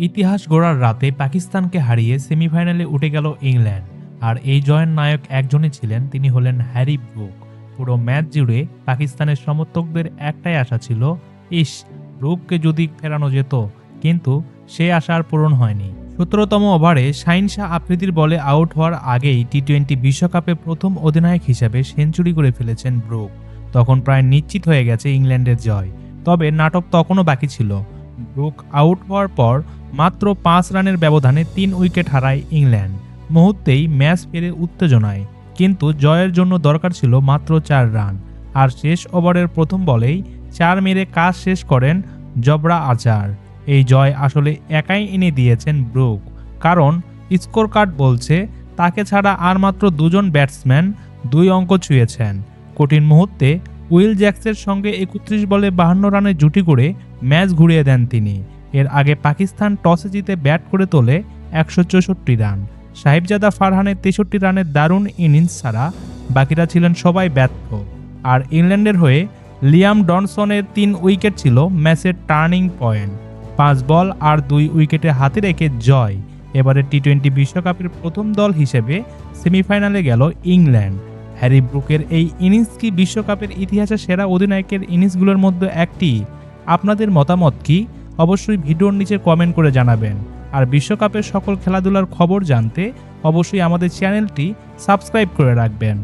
ইতিহাস গড়ার রাতে পাকিস্তানকে হারিয়ে সেমিফাইনালে উঠে গেল ইংল্যান্ড। আর এই জয়ের নায়ক একজনই ছিলেন, তিনি হলেন হ্যারি ব্রুক। পুরো ম্যাচ জুড়ে পাকিস্তানের সমর্থকদের একটাই আশা ছিল, ইস, ব্রুককে যদি ফেরানো যেত, কিন্তু সে আশা আর পূরণ হয়নি। ১৭তম ওভারে শাহিন শাহ আফ্রিদির বলে আউট হওয়ার আগেই টি-20 বিশ্বকাপে প্রথম অধিনায়ক হিসেবে সেঞ্চুরি করে ফেলেছেন ব্রুক। তখন প্রায় নিশ্চিত হয়ে গেছে ইংল্যান্ডের জয়, তবে নাটক তখনও বাকি ছিল। ব্রুক আউট হওয়ার পর মাত্র ৫ রানের ব্যবধানে ৩ উইকেট হারায় ইংল্যান্ড। মুহূর্তেই ম্যাচ ফেরে উত্তেজনায়, কিন্তু জয়ের জন্য দরকার ছিল মাত্র ৪ রান। আর শেষ ওভারের প্রথম বলেই ৪ মেরে কাজ শেষ করেন জবরা আচার। এই জয় আসলে একাই এনে দিয়েছেন ব্রুক, কারণ স্কোর কার্ড বলছে তাকে ছাড়া আর মাত্র ২ জন ব্যাটসম্যান ২ অঙ্ক ছুঁয়েছেন। কঠিন মুহূর্তে উইল জ্যাক্সের সঙ্গে ৩১ বলে ৫২ রানের জুটি করে ম্যাচ ঘুরিয়ে দেন তিনি। এর আগে পাকিস্তান টসে জিতে ব্যাট করে তোলে ১৬৪ রান। সাহিবজাদা ফারহানের ৬৩ রানের দারুণ ইনিংস ছাড়া বাকিরা ছিলেন সবাই ব্যর্থ। আর ইংল্যান্ডের হয়ে লিয়াম ডনসনের ৩ উইকেট ছিল ম্যাচের টার্নিং পয়েন্ট। ৫ বল আর ২ উইকেটে হাতে রেখে জয়। এবারে টি-20 বিশ্বকাপের প্রথম দল হিসেবে সেমিফাইনালে গেল ইংল্যান্ড। হ্যারি ব্রুকের এই ইনিংস কি বিশ্বকাপের ইতিহাসে সেরা অধিনায়কের ইনিংসগুলোর মধ্যে একটি? আপনাদের মতামত কি? অবশ্যই ভিডিওর নিচে কমেন্ট করে জানাবেন। আর বিশ্বকাপের সকল খেলাধুলার খবর জানতে অবশ্যই আমাদের চ্যানেলটি সাবস্ক্রাইব করে রাখবেন।